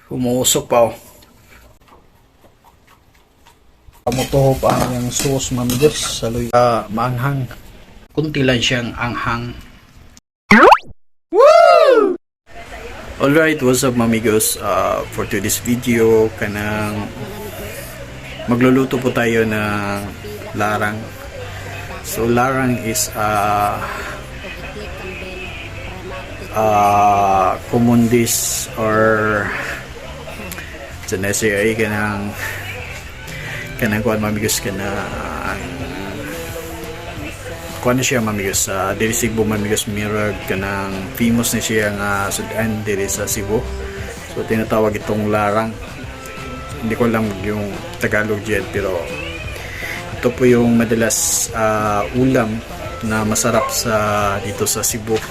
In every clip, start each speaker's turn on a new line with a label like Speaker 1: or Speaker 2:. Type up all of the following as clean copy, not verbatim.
Speaker 1: Umuusok pa oh. Pamutuho pa ang sauce mamigos. Saloy maanghang. Kunti lang siyang anghang. Woo! Alright, what's up mamigos? For today's video, kanang magluluto po tayo ng larang. So larang is common dish or janese ay kanang kuan mamigos kuan siya mamigos diri Cebu mamigos mirag kanang famous ni siya nga sudan diri sa Cebu. So tinatawag itong larang. Hindi ko lang yung Tagalog diyan, pero ito po yung madalas ulam na masarap sa dito sa Cebu.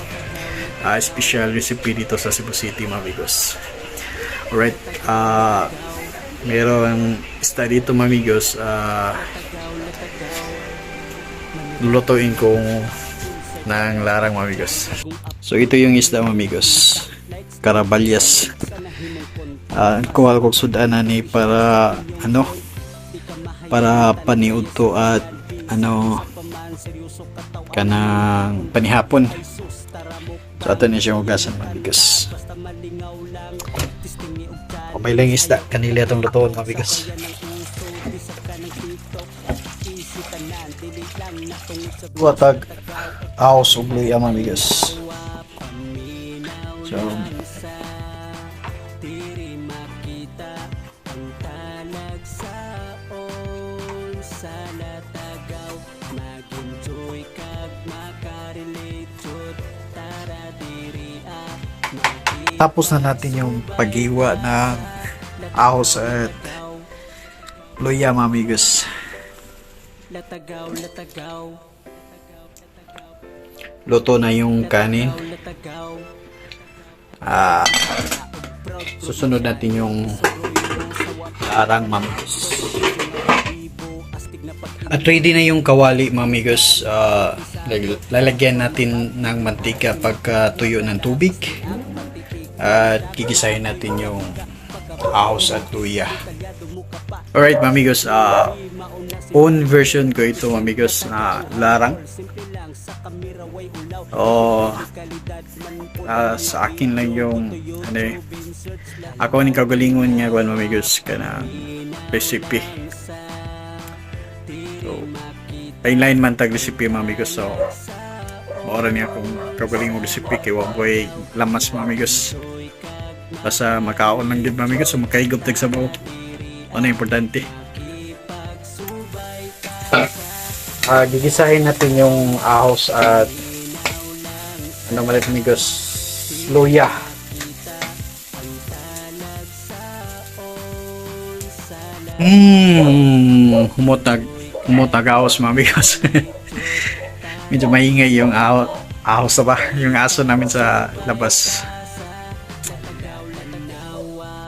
Speaker 1: Special recipe dito sa Cebu City mamigos. Alright, meron isda dito mamigos. Lulutuin ko ng larang mamigos. So ito yung isda mamigos, Carabalyas. Kuha ko sudanan ni para para paniudto at kanang panihapon. So ato ni siya hugasan mamigos. May lang isda kanila itong lutoon mamigos. Watag ahos ug luya mamigos. So tapos na natin yung paghiwa ng ahos at luya mamigos. Luto na yung kanin. Susunod natin yung larang mamigos. At ready na yung kawali mamigos. Lalagyan natin ng mantika pagka tuyo ng tubig. At gigisahin natin yung ahos at luya. Alright mamigos, own version ko ito mamigos na larang. Sa akin lang yung ako ni kagalingon nga kuan mamigos kana recipe. So timeline man tag recipe mamigos. So maura niya akong kagalingon recipe kay wa boy lamas mamigos. Basta makaon lang din mamigos, so makaigop tag sabaw. Ano importante? Gigisahin natin yung ahos at malit mamigos, luya. Humotag ahos mamigos. Medyo maingay yung ahos ba? Yung aso namin sa labas.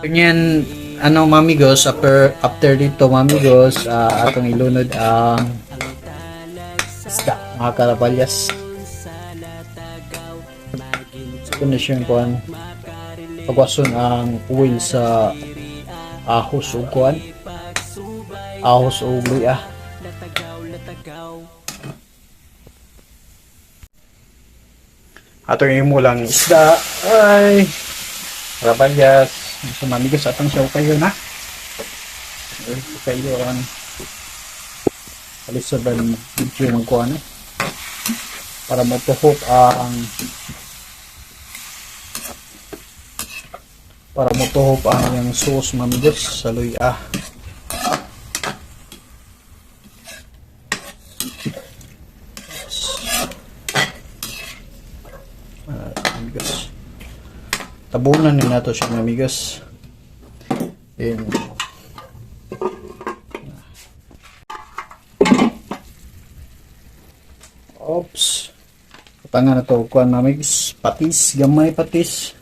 Speaker 1: Ganyan mamigos, after dito mamigos, atong ilunod ang isda, mga Carabalyas. Ito na siyang kuhan, pagwason ang oil sa ahos o kuhan, ahos o luya. Atong imulang isda ay Carabalyas. So mamigos atong siya kayo na. Kayo ang alisod ang video ng kuha na. Para matuhop ang yung sauce mamigos sa luya. Mamigos. Tabunan nyo na ito siya mamigos. Then oops, patangan na ito kuhan mamigos, patis, gamay patis.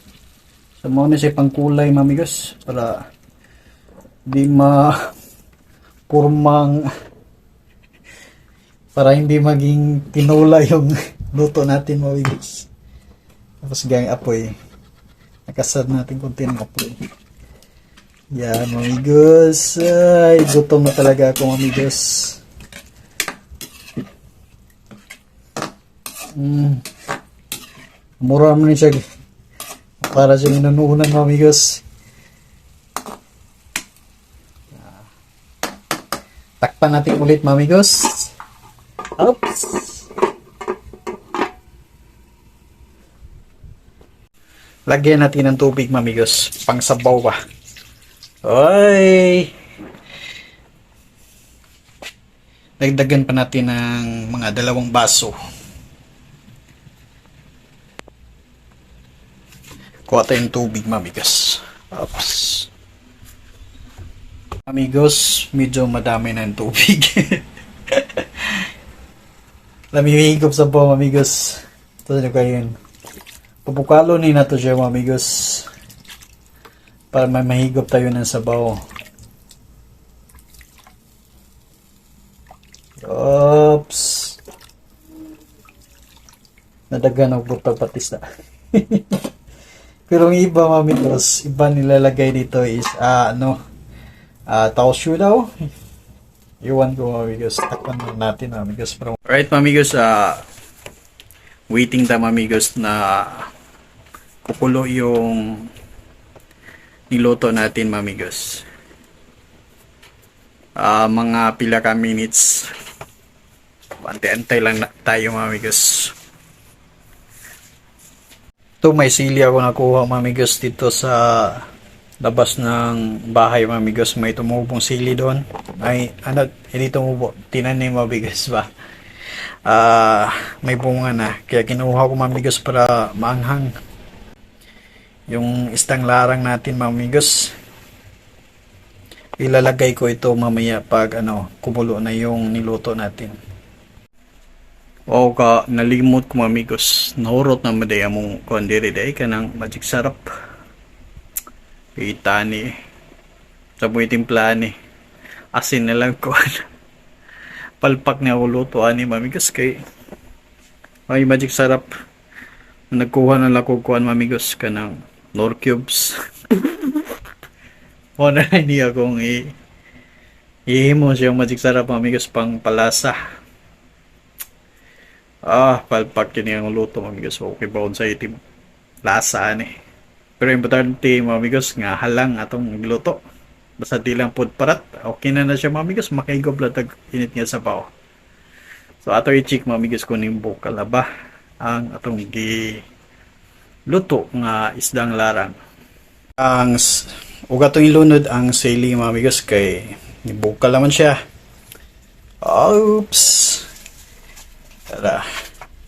Speaker 1: So mo na siya pangkulay mamigos para di purmang, para hindi maging tinula yung luto natin mamigos. Tapos gang apoy, nakasad natin konti ng apoy. Yan, mamigos. Ay, gutom na talaga ako, mamigos. Mura mo rin siya. Para siya minununan, mamigos. Takpan natin ulit, mamigos. Oops. Lagyan natin ng tubig, mamigos. Pang sabaw ba? Oy! Dagdagan pa natin ng mga 2 baso. Kuha tayong tubig, mamigos. Oops. Amigos, medyo madami na yung tubig. Lamihigop sa po, amigos. Ito na kayo yun. Pupukalo ni na to siya, amigos. Para may mahigop tayo ng sabaw. Oops. Nadagan ang buta patis na. Pero ang iba, amigos, iba nilalagay dito is, taosyo daw. Iwan ko, amigos. Takpan natin, amigos. Alright, amigos, waiting time, amigos, na kukulo yung niluto natin, amigos. Mga pila ka minutes. Antay-antay lang tayo, amigos. Ito, may sili ako nakuha, amigos, dito sa labas ng bahay, amigos. May tumubong sili doon. Ay, hindi tumubo. Tinanim, amigos ba? May bunga na. Kaya kinuha ko, amigos, para maanghang yung istang larang natin, amigos. Ilalagay ko ito mamaya pag kumulo na yung niluto natin. O ka nalimot ko, amigos. Nahurot na madaya mong kondiri ka ng magic sarap. Kita ni sa buhay timplahan ni asin na lang ko. Palpak niya ako luto ani, amigos, kay may magic sarap. Nagkuha na lang ko kuan, amigos, ka ng Nor cubes. O na hindi akong ihimo siyang magic sarap, amigos, pang palasa. Palpak yun yung luto, amigos. Okay ba sa itim lasa ni. Pero importante, amigos, nga halang atong luto. Basta di lang pod parat. Okay na siya, amigos. Makaigop lang tag init nga sabaw. So ato i-check, amigos, kung nimbo kalaba ang atong luto nga isdang larang. Ang uga itong ilunod ang sailing, amigos, kay nibukal naman siya. Oops. Tara.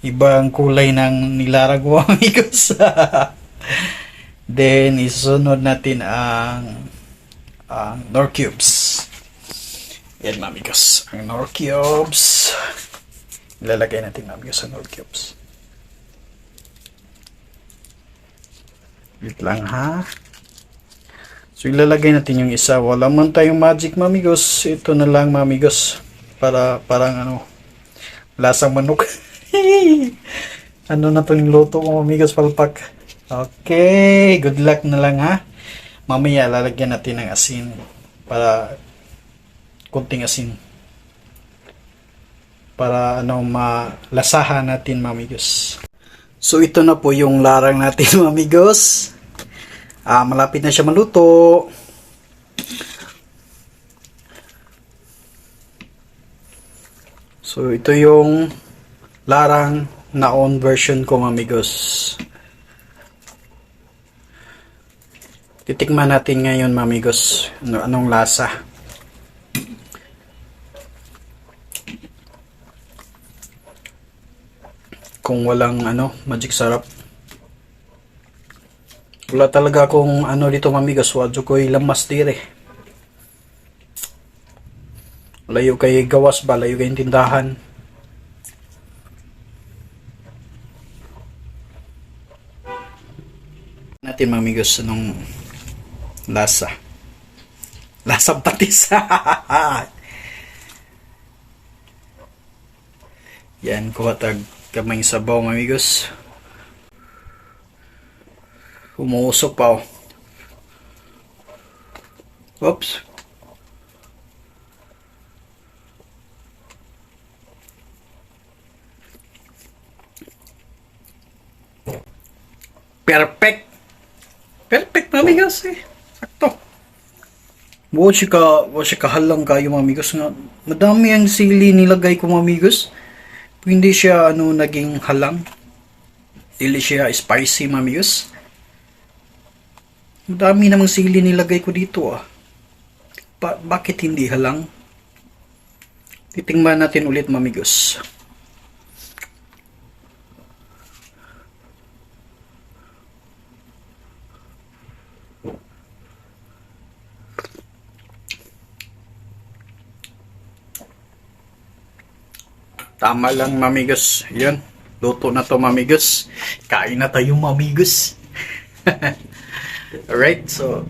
Speaker 1: Ibang kulay ng nilarag mo, amigos. Then isunod natin ang Nor cubes. Yan, amigos. Ang Nor cubes. Ilalagay natin, amigos, sa Nor cubes. Wait lang, ha. So ilalagay natin yung isa. Wala man tayong magic, amigos. Ito na lang, amigos. Para parang lasang manok. Na to yung luto ko, amigos, palpak. Okay, good luck na lang, ha. Mamaya lalagyan natin ng asin para kunting asin. Para malasahan natin, amigos. So ito na po yung larang natin, amigos. Malapit na siya maluto. So ito yung larang na own version ko, amigos. Titikman natin ngayon, amigos, anong lasa. Kung walang magic sarap. Wala talaga akong dito, amigos. Wadyo ko lamas dire. Layo kay gawas ba, layo kay tindahan. Natin, amigos, anong lasa. Lasang patis. Yan, kuha tag kamay sabaw, amigos. Umuusok pa, Oops. Perfect. Perfect, mga amigas eh. Sakto. Wa siya kahalang kayo, mga amigas nga. Madami ang sili nilagay ko, mga amigas. Hindi siya naging halang. Dili siya spicy, mga amigas. Madami namang sili nilagay ko dito ah. Bakit hindi halang? Titingnan natin ulit, mga amigas. Tama lang, mamigas. Yan. Luto na to, mamigas. Kain na tayo, mamigas. Alright, so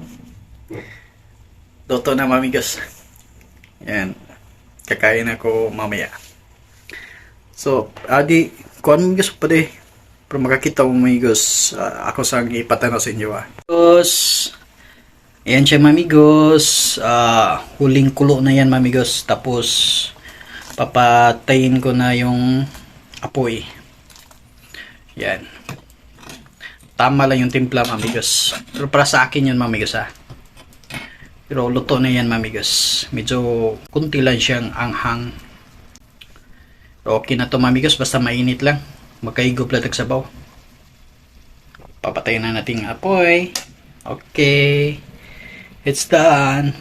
Speaker 1: luto na, mamigas. Yan. Kakain ako mamaya. So, adi, kuhan, mamigas pa di. Pero makakita mo, mamigas. Ako sang ipatanaw sa inyo, ah. Mamigas. Ayan siya, mamigos. Huling kulo na yan, mamigos. Tapos, papatayin ko na yung apoy. Yan. Tama lang yung timpla, mamigos. Pero para sa akin yun, mamigos, ha. Pero luto na yan, mamigos. Medyo kunti lang siyang anghang. Okay na to, mamigos. Basta mainit lang. Magkaigop lang sabaw. Papatayin na natin yung apoy. Okay. It's done.